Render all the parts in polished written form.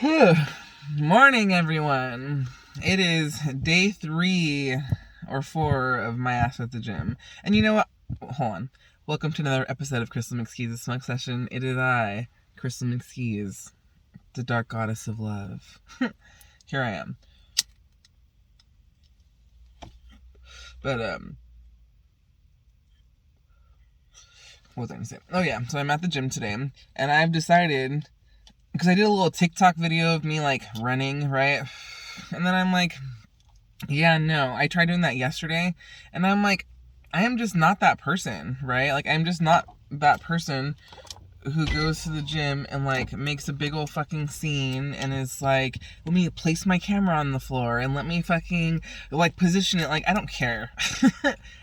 Morning, everyone. It is day 3 or 4 of my ass at the gym. And you know what? Hold on. Welcome to another episode of McSkeez's Smoke Session. It is I, Krystal McSkeez, the dark goddess of love. Here I am. But, what was I going to say? Oh, yeah. So I'm at the gym today, and I've decided, because I did a little TikTok video of me, like, running, right? And then I'm like, yeah, no. I tried doing that yesterday, and I'm like, I am just not that person, right? Like, I'm just not that person who goes to the gym and, like, makes a big old fucking scene and is like, let me place my camera on the floor and let me fucking, like, position it. Like, I don't care.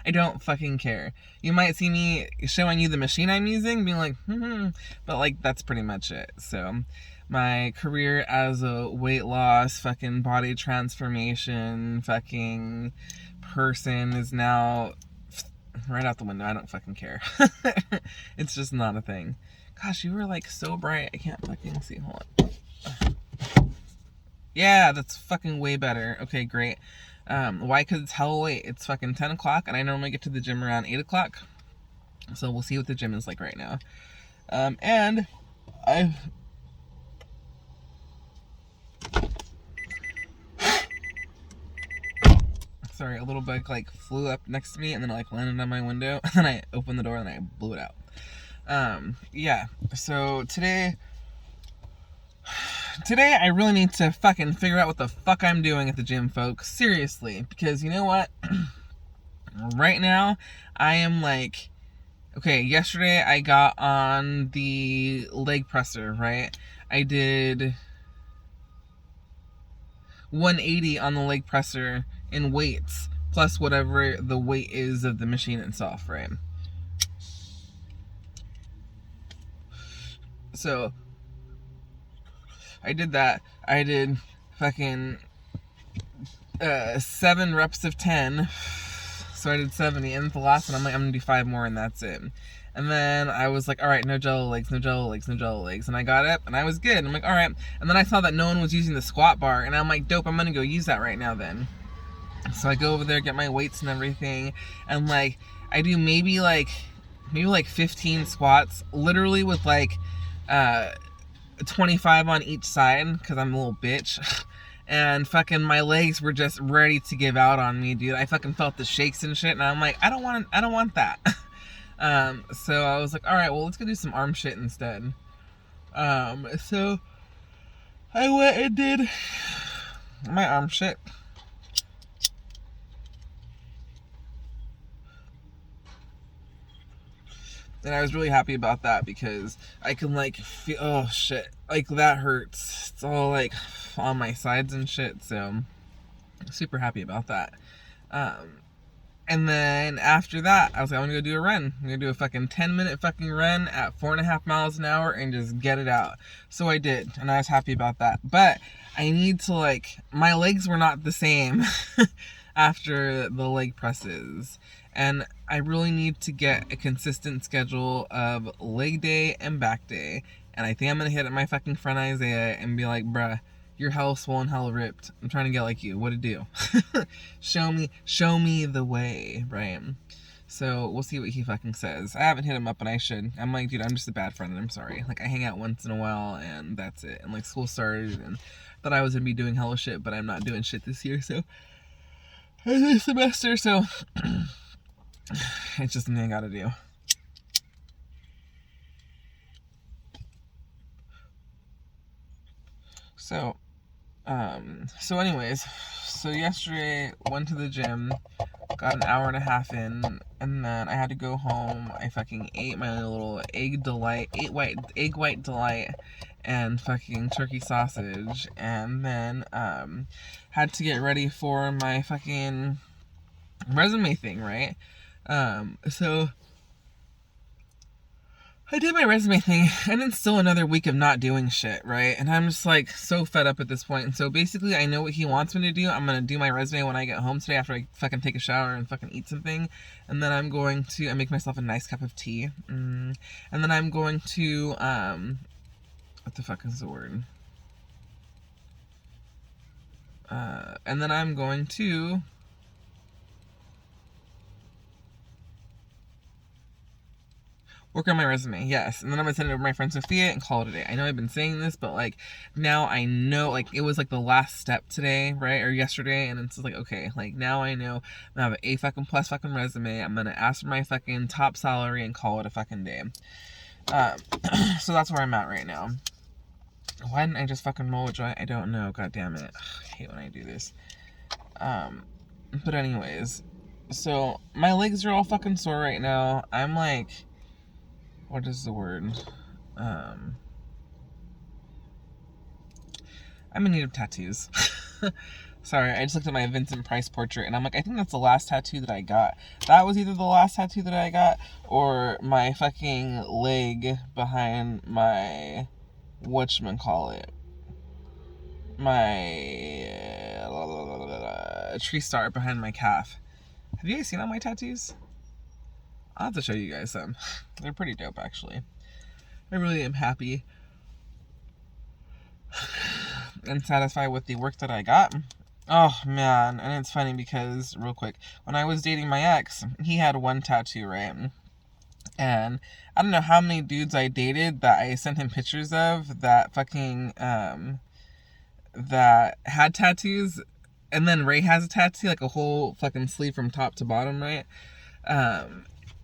I don't fucking care. You might see me showing you the machine I'm using, being like, but, like, that's pretty much it. So, my career as a weight loss, fucking body transformation, fucking person is now right out the window. I don't fucking care. It's just not a thing. Gosh, you were like so bright. I can't fucking see. Hold on. Yeah, that's fucking way better. Okay, great. Why? Because it's hella late. It's fucking 10 o'clock, and I normally get to the gym around 8 o'clock. So we'll see what the gym is like right now. And I've... Sorry, a little bug like flew up next to me and then like landed on my window. And then I opened the door and I blew it out. Yeah. So today I really need to fucking figure out what the fuck I'm doing at the gym, folks. Seriously. Because you know what? Right now, I am like... Okay, yesterday I got on the leg presser, right? I did 180 on the leg presser in weights, plus whatever the weight is of the machine itself, right? So, I did that. I did fucking 7 reps of 10. So I did 70. And the last one, I'm like, I'm gonna do 5 more and that's it. And then I was like, all right, no jello legs, no jello legs, no jello legs. And I got up and I was good. I'm like, all right. And then I saw that no one was using the squat bar. And I'm like, dope, I'm gonna go use that right now then. So I go over there, get my weights and everything. And like, I do maybe like 15 squats, literally with like 25 on each side, because I'm a little bitch. And fucking my legs were just ready to give out on me, dude. I fucking felt the shakes and shit, and I'm like, I don't want that. So I was like, all right, well, let's go do some arm shit instead. So I went and did my arm shit. And I was really happy about that because I can like feel, oh shit, like that hurts. It's all like on my sides and shit, so super happy about that. And then after that, I was like, I'm gonna go do a run. I'm gonna do a fucking 10-minute fucking run at 4.5 miles an hour and just get it out. So I did, and I was happy about that. But I need to like, my legs were not the same after the leg presses. And I really need to get a consistent schedule of leg day and back day. And I think I'm gonna hit at my fucking friend Isaiah and be like, bruh, you're hella swollen, hella ripped. I'm trying to get like you. What to do? show me the way, right? So we'll see what he fucking says. I haven't hit him up, and I should. I'm like, dude, I'm just a bad friend, and I'm sorry. Like, I hang out once in a while, and that's it. And like, school started, and thought I was gonna be doing hella shit, but I'm not doing shit this year. So this semester, so it's just something I gotta do. So anyways, so yesterday went to the gym, got an hour and a half in, and then I had to go home. I fucking ate my little egg white delight, and fucking turkey sausage, and then had to get ready for my fucking resume thing, right? So I did my resume thing, and then still another week of not doing shit, right? And I'm just like so fed up at this point. And so basically, I know what he wants me to do. I'm gonna do my resume when I get home today after I fucking take a shower and fucking eat something. And then I'm going to I make myself a nice cup of tea. And then I'm going to what the fuck is the word? And then I'm going to work on my resume, yes. And then I'm gonna send it over to my friend Sophia and call it a day. I know I've been saying this, but like now I know, like it was like the last step today, right? Or yesterday, and it's like, okay, like now I know I'm gonna have an A fucking plus fucking resume. I'm gonna ask for my fucking top salary and call it a fucking day. So that's where I'm at right now. Why didn't I just fucking roll a joint? I don't know. God damn it. I hate when I do this. But anyways, so my legs are all fucking sore right now. I'm like, what is the word? I'm in need of tattoos. Sorry, I just looked at my Vincent Price portrait and I'm like, I think that's the last tattoo that I got. That was either the last tattoo that I got or my fucking leg behind my, whatchamacallit, my tree star behind my calf. Have you guys seen all my tattoos? I'll have to show you guys some. They're pretty dope, actually. I really am happy and satisfied with the work that I got. Oh, man. And it's funny because, real quick, when I was dating my ex, he had one tattoo, right? And I don't know how many dudes I dated that I sent him pictures of that fucking, that had tattoos. And then Ray has a tattoo, like a whole fucking sleeve from top to bottom, right?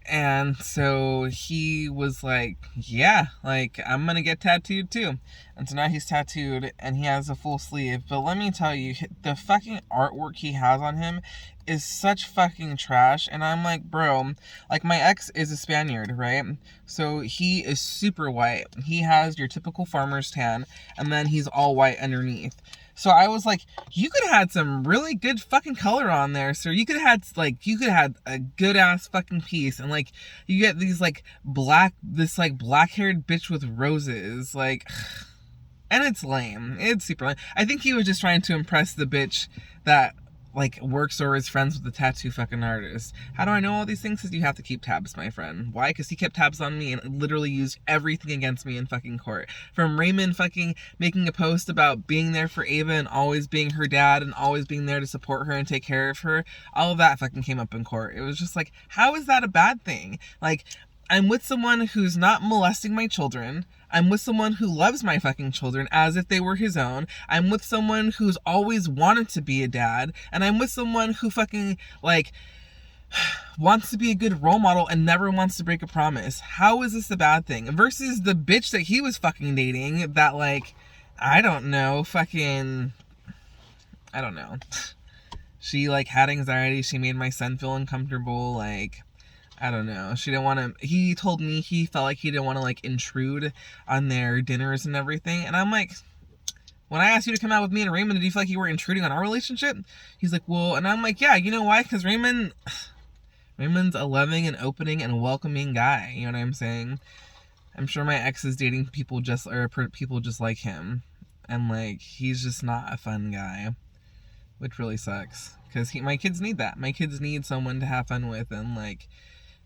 And so he was like, yeah, like, I'm gonna get tattooed too. And so now he's tattooed and he has a full sleeve. But let me tell you, the fucking artwork he has on him is such fucking trash. And I'm like, bro, like, my ex is a Spaniard, right? So he is super white. He has your typical farmer's tan, and then he's all white underneath. So I was like, you could have had some really good fucking color on there, sir. You could have had a good ass fucking piece. And like, you get these like this black haired bitch with roses. Like, and it's lame. It's super lame. I think he was just trying to impress the bitch that like works or is friends with the tattoo fucking artist. How do I know all these things? Because you have to keep tabs, my friend. Why? Because he kept tabs on me and literally used everything against me in fucking court. From Raymond fucking making a post about being there for Ava and always being her dad and always being there to support her and take care of her. All of that fucking came up in court. It was just like, how is that a bad thing? Like, I'm with someone who's not molesting my children. I'm with someone who loves my fucking children as if they were his own. I'm with someone who's always wanted to be a dad. And I'm with someone who fucking, like, wants to be a good role model and never wants to break a promise. How is this a bad thing? Versus the bitch that he was fucking dating that, like, I don't know, She, like, had anxiety. She made my son feel uncomfortable, like, I don't know. She didn't want to, he told me he felt like he didn't want to like intrude on their dinners and everything. And I'm like, when I asked you to come out with me and Raymond, did you feel like you were intruding on our relationship? He's like, well, and I'm like, yeah, you know why? Because Raymond's a loving and opening and welcoming guy. You know what I'm saying? I'm sure my ex is dating people just like him. And like, he's just not a fun guy, which really sucks. Because my kids need that. My kids need someone to have fun with and like,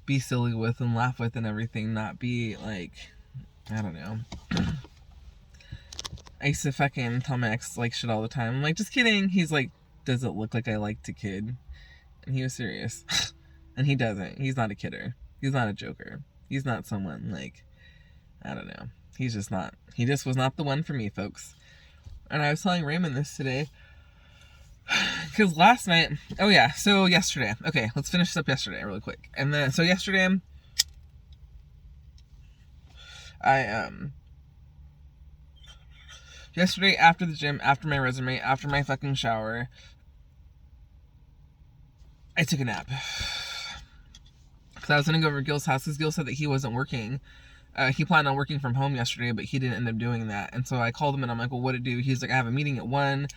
be silly with and laugh with and everything, not be like, I don't know. I used to fucking tell my ex like shit all the time. I'm like, just kidding. He's like, does it look like I liked a kid? And he was serious. And he doesn't. He's not a kidder. He's not a joker. He's not someone like, I don't know. He's just not. He just was not the one for me, folks. And I was telling Raymond this today. Because last night, so yesterday, okay, let's finish up yesterday really quick. And then, so yesterday, yesterday after the gym, after my resume, after my fucking shower, I took a nap. Because I was going to go over to Gil's house, because Gil said that he wasn't working. He planned on working from home yesterday, but he didn't end up doing that. And so I called him and I'm like, well, what'd it do? He's like, I have a meeting at 1.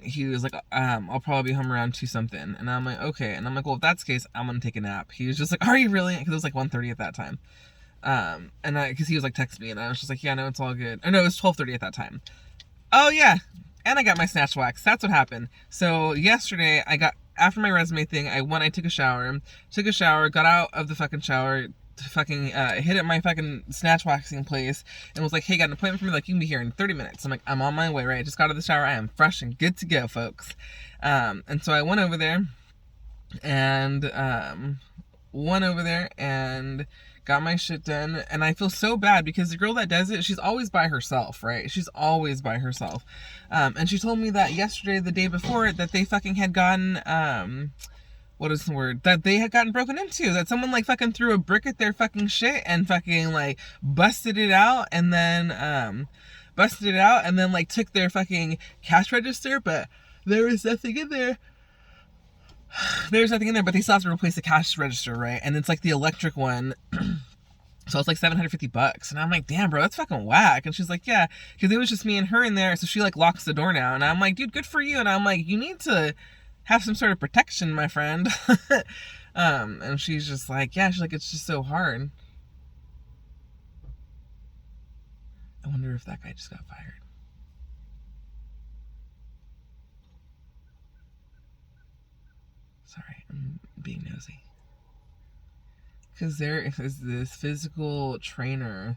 He was like, I'll probably be home around 2 something. And I'm like, okay. And I'm like, well, if that's the case, I'm going to take a nap. He was just like, are you really? Because it was like 1:30 at that time. Because he was like, text me. And I was just like, yeah, no, it's all good. Or no, it was 12:30 at that time. Oh, yeah. And I got my snatch wax. That's what happened. So yesterday, after my resume thing, I took a shower, got out of the fucking shower, fucking hit at my fucking snatch waxing place and was like, hey, got an appointment for me, like, you can be here in 30 minutes. I'm like, I'm on my way, right? I just got out of the shower. I am fresh and good to go, folks. And so I went over there and got my shit done. And I feel so bad because the girl that does it, she's always by herself, right? She's always by herself. And she told me that yesterday, the day before, that they fucking had gotten, what is the word? That they had gotten broken into. That someone, like, fucking threw a brick at their fucking shit and fucking, like, busted it out and then, like, took their fucking cash register, but there was nothing in there. There's nothing in there, but they still have to replace the cash register, right? And it's, like, the electric one. So it's like $750. And I'm like, damn, bro, that's fucking whack. And she's like, yeah, because it was just me and her in there. So she, like, locks the door now. And I'm like, dude, good for you. And I'm like, you need to have some sort of protection, my friend. And she's just like, yeah, she's like, it's just so hard. I wonder if that guy just got fired. Sorry, I'm being nosy. Because there is this physical trainer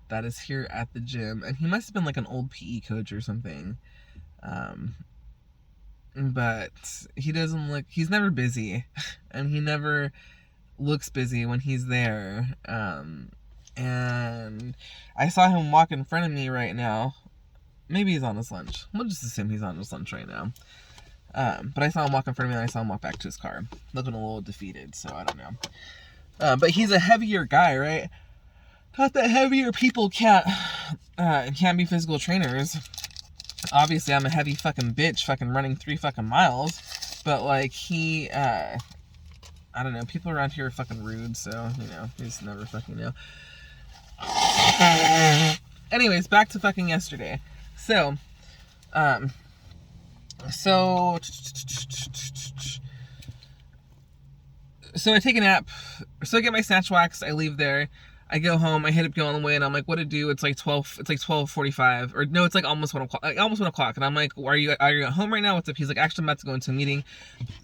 that is here at the gym, and he must have been like an old PE coach or something. But he doesn't look, he's never busy, and he never looks busy when he's there. And I saw him walk in front of me right now. Maybe he's on his lunch. We'll just assume he's on his lunch right now. But I saw him walk in front of me, and I saw him walk back to his car, looking a little defeated, so I don't know. But he's a heavier guy, right? Not that heavier people can't be physical trainers. Obviously, I'm a heavy fucking bitch, fucking running 3 fucking miles. But, like, I don't know, people around here are fucking rude, so, you know, you just never fucking know. Anyways, back to fucking yesterday. So I take a nap. So I get my snatch wax. I leave there. I go home. I hit up Gil on the way, and I'm like, "What to do?" It's like 12. It's like 12:45, or no, it's like almost 1 o'clock. Like almost 1 o'clock. And I'm like, "Are you at home right now? What's up?" He's like, "Actually, I'm about to go into a meeting.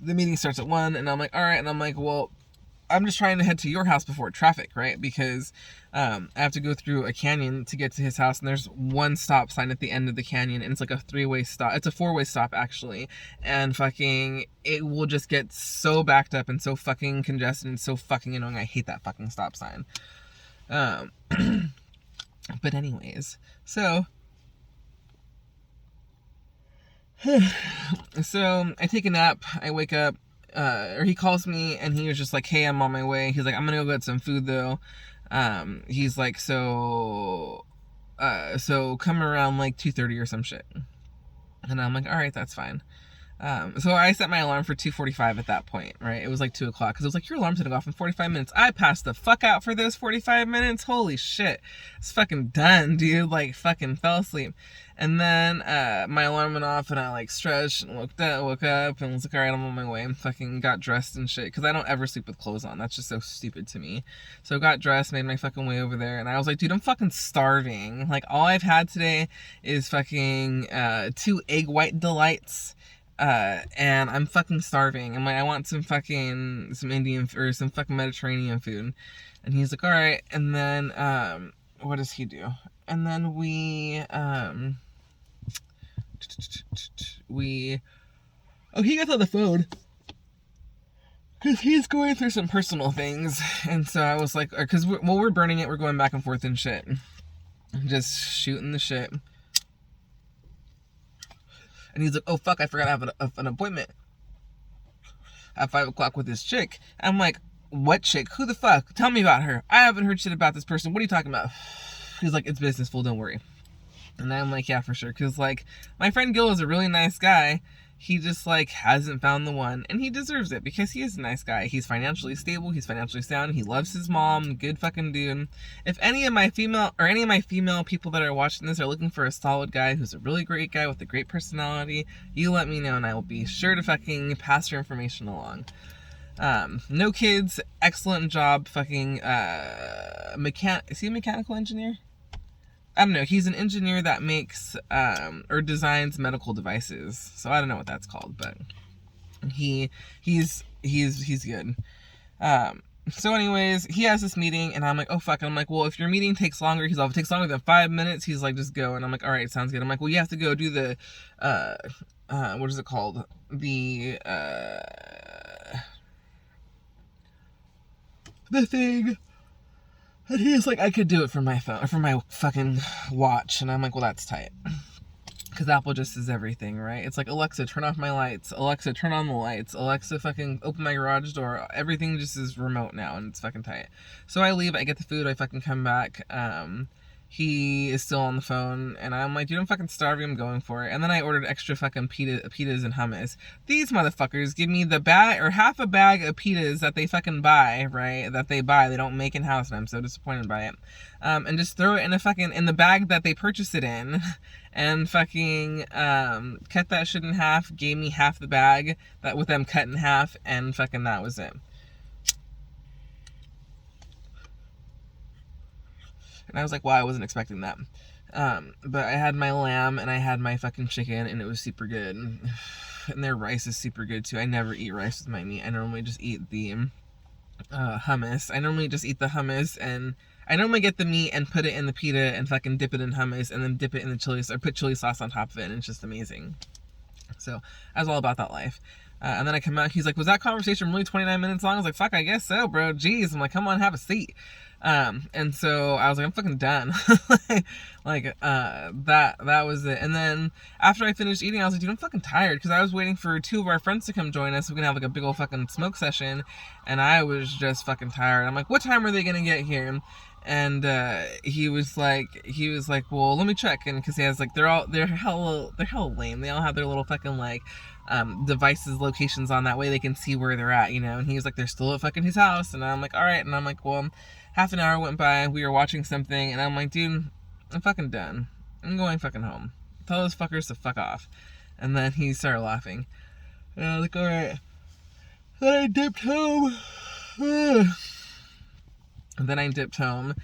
The meeting starts at 1." And I'm like, "All right." And I'm like, "Well, I'm just trying to head to your house before traffic, right? Because I have to go through a canyon to get to his house, and there's one stop sign at the end of the canyon, and it's like a 3-way stop. It's a 4-way stop, actually. And fucking, it will just get so backed up and so fucking congested and so fucking annoying. I hate that fucking stop sign. But anyways, so I take a nap, I wake up, or he calls me, and he was just like, "Hey, I'm on my way." He's like, "I'm gonna go get some food though." He's like, so come around like 2:30 or some shit. And I'm like, all right, that's fine. So I set my alarm for 2:45 at that point, right? It was like 2 o'clock, because it was like, your alarm's gonna go off in 45 minutes. I passed the fuck out for those 45 minutes. Holy shit. It's fucking done, dude. Like, fucking fell asleep. And then my alarm went off, and I like stretched and woke up and was like, all right, I'm on my way. And fucking got dressed and shit, because I don't ever sleep with clothes on. That's just so stupid to me. So got dressed, made my fucking way over there, and I was like, dude, I'm fucking starving. Like, all I've had today is fucking 2 egg white delights. And I'm fucking starving. I'm like, I want some Indian, or some fucking Mediterranean food. And he's like, all right. And then, what does he do? And then he gets on the phone, because he's going through some personal things. And so I was like, because we're burning it, we're going back and forth and shit. Just shooting the shit. And he's like, oh, fuck, I forgot I have an appointment at 5 o'clock with this chick. I'm like, what chick? Who the fuck? Tell me about her. I haven't heard shit about this person. What are you talking about? He's like, it's business, fool, don't worry. And I'm like, yeah, for sure. Because, like, my friend Gil is a really nice guy. He just, like, hasn't found the one. And he deserves it, because he is a nice guy. He's financially stable. He's financially sound. He loves his mom. Good fucking dude. If any of my female people that are watching this are looking for a solid guy who's a really great guy with a great personality, you let me know, and I will be sure to fucking pass your information along. No kids. Excellent job. Fucking, is he a mechanical engineer? I don't know. He's an engineer that makes or designs medical devices. So I don't know what that's called, but he's good. So anyways, he has this meeting, and I'm like, oh fuck. And I'm like, well, if your meeting takes longer, he's like, if it takes longer than 5 minutes, he's like, just go. And I'm like, all right, sounds good. I'm like, well, you have to go do the, what is it called? The thing. And he's like, I could do it from my phone, or from my fucking watch. And I'm like, well, that's tight. Because Apple just is everything, right? It's like, Alexa, turn off my lights. Alexa, turn on the lights. Alexa, fucking open my garage door. Everything just is remote now, and it's fucking tight. So I leave, I get the food, I fucking come back. He is still on the phone, and I'm like, dude, I'm fucking starving, I'm going for it. And then I ordered extra fucking pitas and hummus. These motherfuckers give me the bag, or half a bag of pitas that they fucking buy, right? That they buy, they don't make in-house, and I'm so disappointed by it. And just throw it in the bag that they purchased it in, and fucking, cut that shit in half, gave me half the bag, that with them cut in half, and fucking that was it. And I was like, wow, I wasn't expecting that. But I had my lamb and I had my fucking chicken, and it was super good. And their rice is super good too. I never eat rice with my meat. I normally just eat the hummus. I normally just eat the hummus, and I normally get the meat and put it in the pita and fucking dip it in hummus, and then dip it in the chili, or put chili sauce on top of it, and it's just amazing. So I was all about that life. And then I come out, he's like, was that conversation really 29 minutes long? I was like, fuck, I guess so, bro. Jeez. I'm like, come on, have a seat. And so I was like, I'm fucking done. That was it. And then after I finished eating, I was like, dude, I'm fucking tired, because I was waiting for 2 of our friends to come join us so we can have like a big old fucking smoke session, and I was just fucking tired. I'm like, what time are they gonna get here? And he was like, well, let me check. And because he has like, they're hella lame. They all have their little fucking like devices, locations on, that way they can see where they're at, you know. And he was like, they're still at fucking his house. And I'm like, all right. And I'm like, well, half an hour went by, we were watching something, and I'm like, dude, I'm fucking done. I'm going fucking home. Tell those fuckers to fuck off. And then he started laughing. And I was like, all right. Then I dipped home. And then I dipped home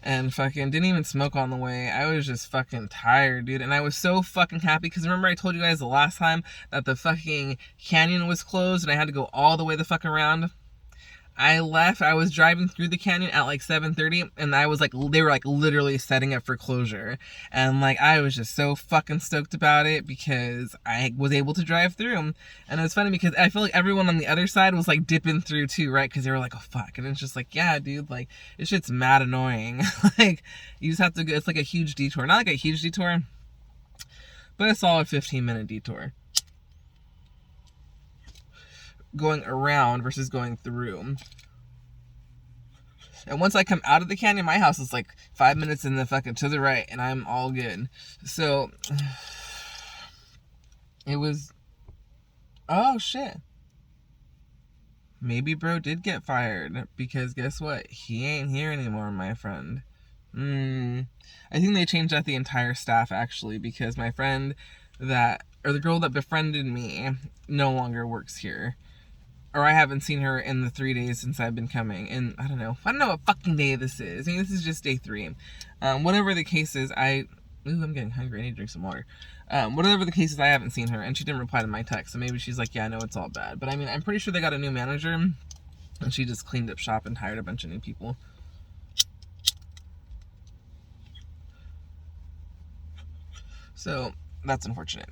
and fucking didn't even smoke on the way. I was just fucking tired, dude. And I was so fucking happy, because remember I told you guys the last time that the fucking canyon was closed and I had to go all the way the fuck around? I left, I was driving through the canyon at like 7:30, and I was like, they were like literally setting up for closure. And like, I was just so fucking stoked about it, because I was able to drive through. And it was funny because I feel like everyone on the other side was like dipping through too, right? Because they were like, oh fuck. And it's just like, yeah, dude, like, this shit's mad annoying. Like, you just have to go, it's like a huge detour. Not like a huge detour, but a solid 15-minute detour. Going around versus going through. And once I come out of the canyon, my house is like 5 minutes in the fucking to the right, and I'm all good. So it was, oh shit, maybe bro did get fired, because guess what, he ain't here anymore, my friend. I think they changed out the entire staff, actually, because my friend that, or the girl that befriended me, no longer works here. Or I haven't seen her in the 3 days since I've been coming. And I don't know what fucking day this is. I mean, this is just day 3. Whatever the case is, I'm getting hungry. I need to drink some water. Whatever the case is, I haven't seen her. And she didn't reply to my text. So maybe she's like, yeah, no, it's all bad. But I mean, I'm pretty sure they got a new manager. And she just cleaned up shop and hired a bunch of new people. So that's unfortunate.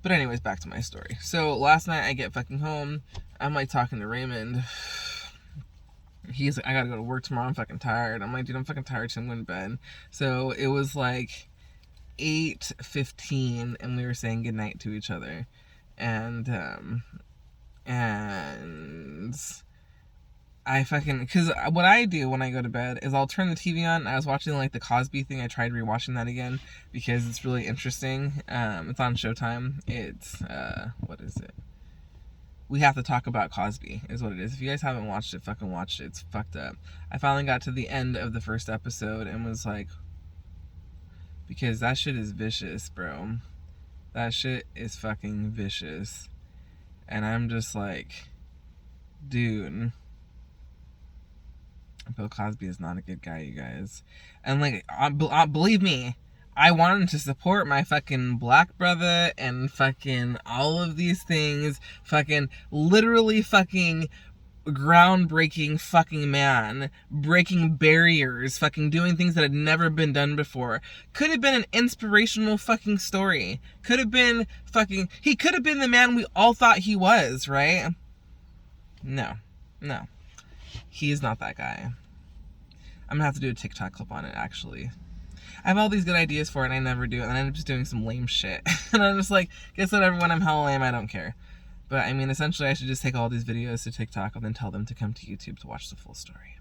But anyways, back to my story. So last night I get fucking home. I'm like talking to Raymond. He's like, I gotta go to work tomorrow. I'm fucking tired. I'm like, dude, I'm fucking tired, so I'm going to bed. So it was like 8:15, and we were saying goodnight to each other. And I fucking, because what I do when I go to bed is I'll turn the TV on. I was watching like the Cosby thing. I tried rewatching that again because it's really interesting. It's on Showtime. It's what is it? We Have to Talk About Cosby is what it is. If you guys haven't watched it, fucking watch it. It's fucked up. I finally got to the end of the first episode and was like, because that shit is vicious, bro. That shit is fucking vicious. And I'm just like, dude, Bill Cosby is not a good guy, you guys. And like, believe me, I wanted to support my fucking black brother and fucking all of these things. Fucking literally fucking groundbreaking fucking man, breaking barriers, fucking doing things that had never been done before. Could have been an inspirational fucking story. Could have been fucking, he could have been the man we all thought he was, right? No. He is not that guy. I'm gonna have to do a TikTok clip on it, actually. I have all these good ideas for it and I never do it, and I end up just doing some lame shit. And I'm just like, guess what, everyone, I'm hella lame, I don't care. But I mean, essentially I should just take all these videos to TikTok and then tell them to come to YouTube to watch the full story.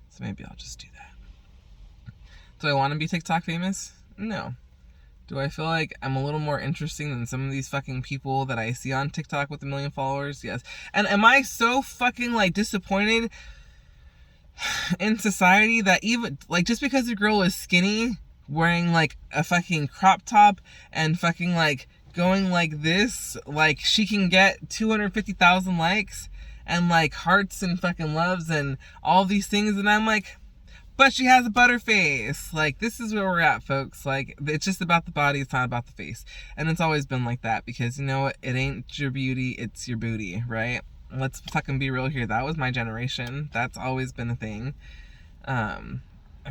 So maybe I'll just do that. Do I want to be TikTok famous? No. Do I feel like I'm a little more interesting than some of these fucking people that I see on TikTok with 1 million followers? Yes. And am I so fucking, like, disappointed in society that even, like, just because a girl is skinny, wearing, like, a fucking crop top and fucking, like, going like this, like, she can get 250,000 likes and, like, hearts and fucking loves and all these things, and I'm like, but she has a butter face. Like, this is where we're at, folks. Like, it's just about the body, it's not about the face. And it's always been like that, because, you know what, it ain't your beauty, it's your booty, right? Let's fucking be real here. That was my generation. That's always been a thing.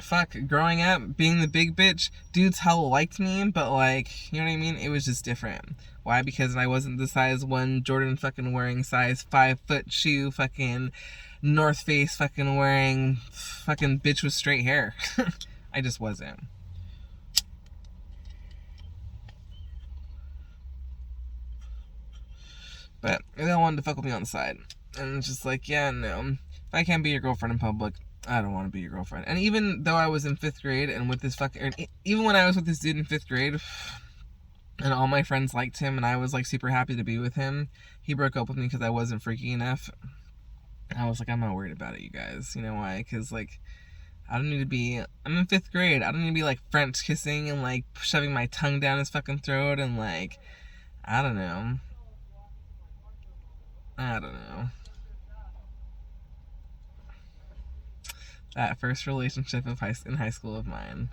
Fuck, growing up, being the big bitch, dudes hella liked me, but, like, you know what I mean? It was just different. Why? Because I wasn't the size 1 Jordan fucking wearing size 5 foot shoe fucking North Face fucking wearing fucking bitch with straight hair. I just wasn't. But they all wanted to fuck with me on the side. And it's just like, yeah, no. If I can't be your girlfriend in public, I don't want to be your girlfriend. And even though I was in 5th grade and with this fucking, even when I was with this dude in 5th grade, and all my friends liked him and I was like super happy to be with him, he broke up with me because I wasn't freaky enough. I was like, I'm not worried about it, you guys. You know why? Because, like, I don't need to be, I'm in 5th grade. I don't need to be, like, French kissing and, like, shoving my tongue down his fucking throat and, like, I don't know. That first relationship in high school of mine.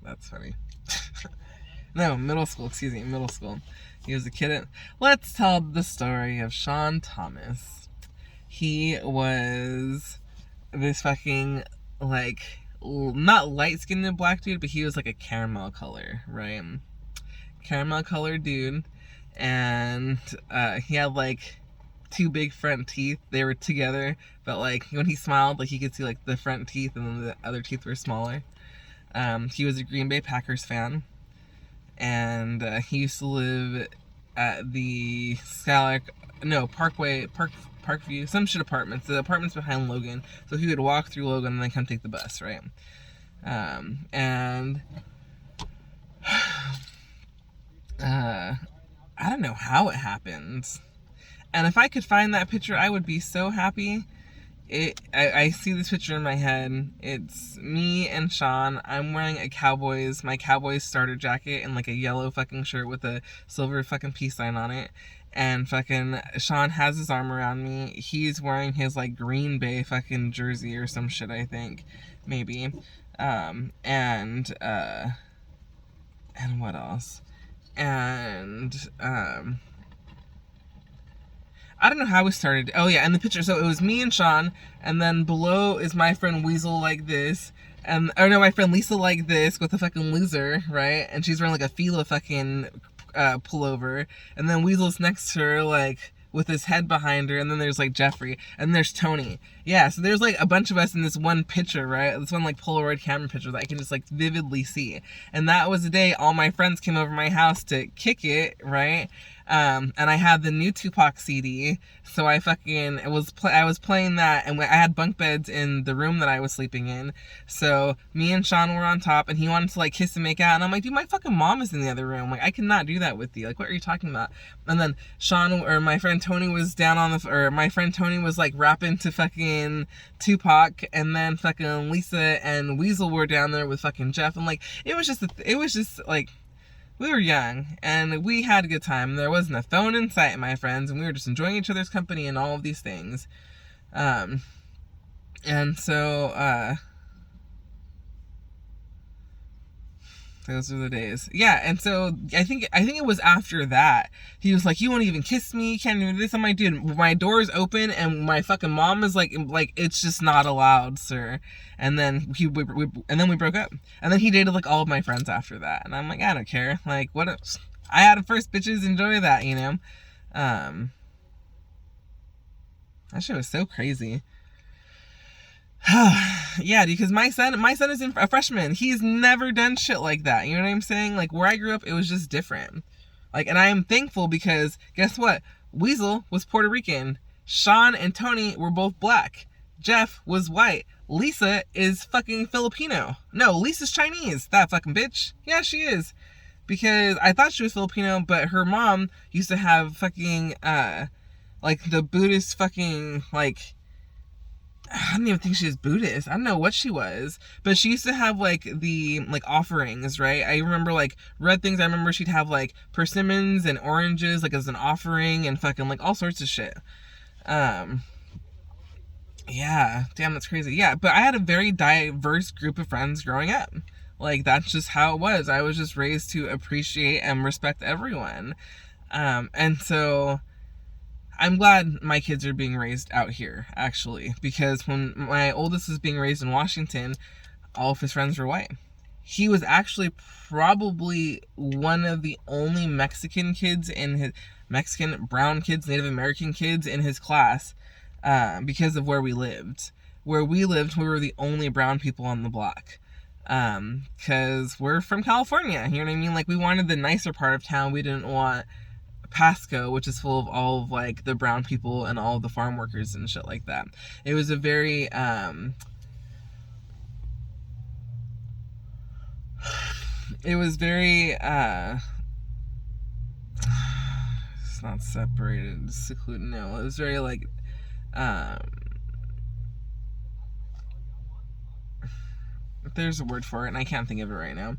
That's funny. No, middle school, middle school. He was a kid let's tell the story of Sean Thomas. He was this fucking, like, not light-skinned black dude, but he was like a caramel color, right? Caramel colored dude. And he had, like, 2 big front teeth. They were together, but, like, when he smiled, like, you could see, like, the front teeth and then the other teeth were smaller. He was a Green Bay Packers fan. And he used to live at the Parkview, some shit apartments, the apartments behind Logan. So he would walk through Logan and then come take the bus, right? And I don't know how it happened. And if I could find that picture, I would be so happy. I see this picture in my head. It's me and Sean. I'm wearing my Cowboys starter jacket and like a yellow fucking shirt with a silver fucking peace sign on it. And fucking Sean has his arm around me. He's wearing his like Green Bay fucking jersey or some shit, I think. Maybe. And what else? And I don't know how we started. Oh yeah, and the picture. So it was me and Sean, and then below is my friend Weasel like this, my friend Lisa like this with a fucking loser, right? And she's wearing like a Fila fucking pullover, and then Weasel's next to her like with his head behind her, and then there's like Jeffrey, and there's Tony. Yeah, so there's like a bunch of us in this one picture, right? This one like Polaroid camera picture that I can just like vividly see. And that was the day all my friends came over my house to kick it, right? And I had the new Tupac CD, so I was playing that, and I had bunk beds in the room that I was sleeping in, so me and Sean were on top, and he wanted to like kiss and make out, and I'm like, dude, my fucking mom is in the other room, like, I cannot do that with you, like, what are you talking about? And then my friend Tony was my friend Tony was like rapping to fucking Tupac, and then fucking Lisa and Weasel were down there with fucking Jeff, and like, it was just like, we were young, and we had a good time. There wasn't a phone in sight, my friends, and we were just enjoying each other's company and all of these things. And so, Those are the days. Yeah, and so I think it was after that. He was like, "You won't even kiss me. You can't even do this." I'm like, "Dude, my door is open, and my fucking mom is like, it's just not allowed, sir." And then we broke up. And then he dated like all of my friends after that. And I'm like, I don't care. Like, what? I had a first, bitches. Enjoy that, you know. That shit was so crazy. Yeah, because my son is a freshman. He's never done shit like that. You know what I'm saying? Like, where I grew up, it was just different. Like, and I am thankful because guess what? Weasel was Puerto Rican. Sean and Tony were both black. Jeff was white. Lisa is fucking Filipino. No, Lisa's Chinese. That fucking bitch. Yeah, she is. Because I thought she was Filipino, but her mom used to have fucking like the Buddhist fucking like, I don't even think she was Buddhist. I don't know what she was. But she used to have like the like offerings, right? I remember like red things. I remember she'd have like persimmons and oranges like as an offering and fucking like all sorts of shit. Yeah, damn, that's crazy. Yeah, but I had a very diverse group of friends growing up. Like, that's just how it was. I was just raised to appreciate and respect everyone. And so I'm glad my kids are being raised out here, actually, because when my oldest was being raised in Washington, all of his friends were white. He was actually probably one of the only Mexican kids in his Mexican, brown kids, Native American kids in his class, because of where we lived. Where we lived, we were the only brown people on the block. Because we're from California, you know what I mean? Like, we wanted the nicer part of town. We didn't want Pasco, which is full of all of like the brown people and all of the farm workers and shit like that. It was a very it's not separated, secluded. No, it was very like there's a word for it and I can't think of it right now.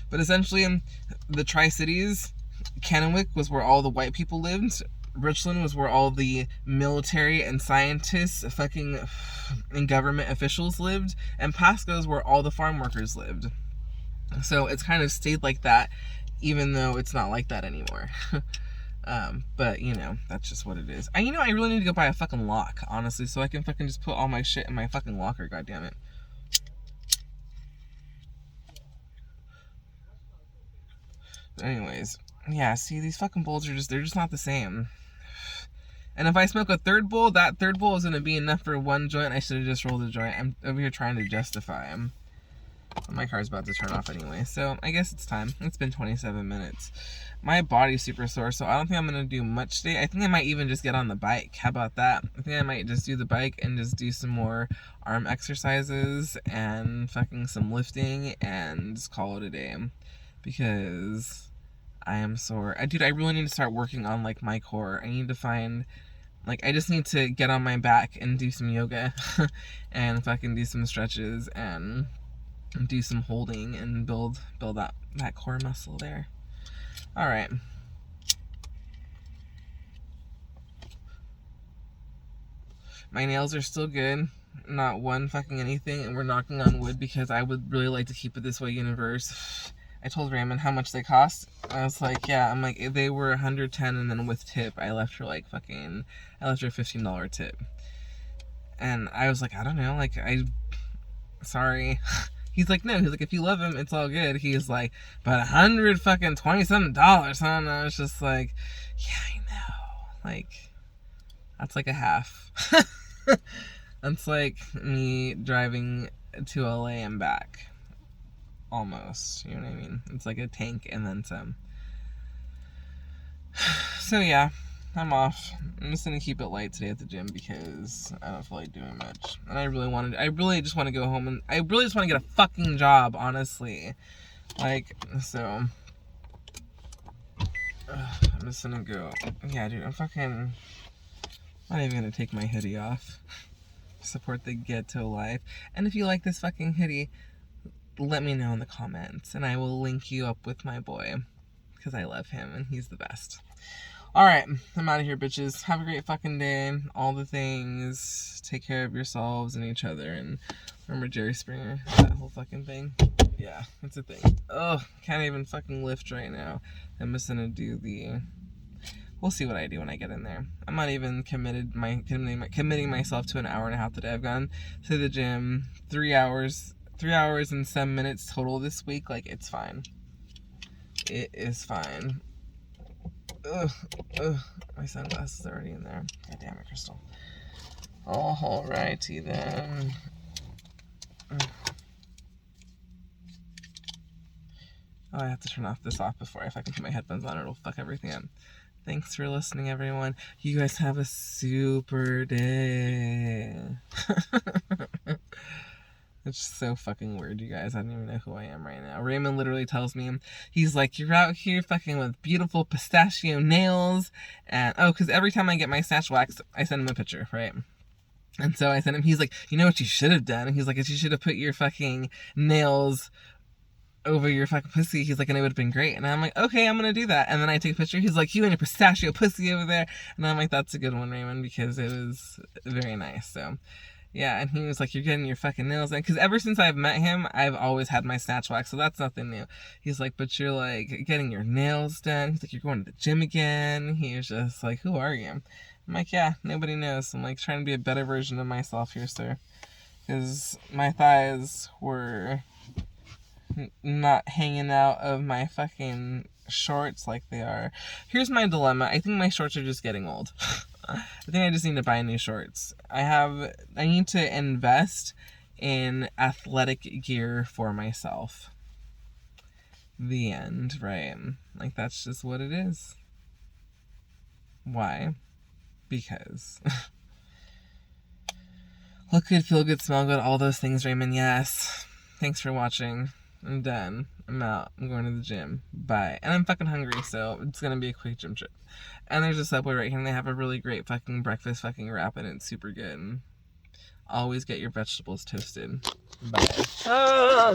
But essentially, the Tri-Cities, Kennewick was where all the white people lived. Richland was where all the military and scientists, fucking, and government officials lived. And Pasco is where all the farm workers lived. So it's kind of stayed like that, even though it's not like that anymore. But, you know, that's just what it is. I really need to go buy a fucking lock, honestly, so I can fucking just put all my shit in my fucking locker, goddammit. Anyways, yeah, see, these fucking bowls they're just not the same. And if I smoke a third bowl, that third bowl is going to be enough for one joint. I should have just rolled a joint. I'm over here trying to justify them. My car's about to turn off anyway, so I guess it's time. It's been 27 minutes. My body's super sore, so I don't think I'm going to do much today. I think I might even just get on the bike. How about that? I think I might just do the bike and just do some more arm exercises and fucking some lifting and just call it a day. Because I am sore. Dude, I really need to start working on like my core. I need to find, like, I just need to get on my back and do some yoga and fucking do some stretches and do some holding and build that core muscle there. All right. My nails are still good. Not one fucking anything, and we're knocking on wood because I would really like to keep it this way, universe. I told Raymond how much they cost. I was like, yeah, I'm like, they were $110, and then with tip, I left her a $15 tip. And I was like, I don't know, like, sorry. He's like, no, he's like, if you love him, it's all good. He's like, but $127, huh? And I was just like, yeah, I know. Like, that's like a half. That's like me driving to LA and back. Almost, you know what I mean? It's like a tank and then some. So yeah, I'm off. I'm just gonna keep it light today at the gym because I don't feel like doing much. And I really just want to go home and I really just want to get a fucking job, honestly. Like, so. I'm just gonna go. Yeah, dude, I'm not even gonna take my hoodie off. Support the ghetto life. And if you like this fucking hoodie, let me know in the comments and I will link you up with my boy because I love him and he's the best. Alright, I'm out of here, bitches. Have a great fucking day. All the things. Take care of yourselves and each other. And remember Jerry Springer? That whole fucking thing. Yeah, it's a thing. Ugh, can't even fucking lift right now. I'm just gonna do the... We'll see what I do when I get in there. I'm not even committing myself to an hour and a half today. I've gone to the gym 3 hours and 7 minutes total this week. Like, it's fine. It is fine. Ugh. My sunglasses are already in there. God damn it, Krystal. Alrighty then. Oh, I have to turn this off before I fucking put my headphones on. It'll fuck everything up. Thanks for listening, everyone. You guys have a super day. It's just so fucking weird, you guys. I don't even know who I am right now. Raymond literally tells me, he's like, you're out here fucking with beautiful pistachio nails. And, because every time I get my stash waxed, I send him a picture, right? And so I sent him, he's like, you know what you should have done? And he's like, you should have put your fucking nails over your fucking pussy. He's like, and it would have been great. And I'm like, okay, I'm gonna do that. And then I take a picture. He's like, you and your pistachio pussy over there. And I'm like, that's a good one, Raymond, because it was very nice. So yeah, and he was like, you're getting your fucking nails in. Because ever since I've met him, I've always had my snatch wax, so that's nothing new. He's like, but you're like getting your nails done. He's like, you're going to the gym again. He was just like, who are you? I'm like, yeah, nobody knows. I'm like trying to be a better version of myself here, sir. Because my thighs were not hanging out of my fucking shorts like they are. Here's my dilemma. I think my shorts are just getting old. I think I just need to buy new shorts. I need to invest in athletic gear for myself. The end, right? Like, that's just what it is. Why? Because. Look good, feel good, smell good, all those things, Raymond, yes. Thanks for watching. I'm done. I'm out. I'm going to the gym. Bye. And I'm fucking hungry, so it's gonna be a quick gym trip. And there's a Subway right here, and they have a really great fucking breakfast fucking wrap, and it's super good. Always get your vegetables toasted. Bye.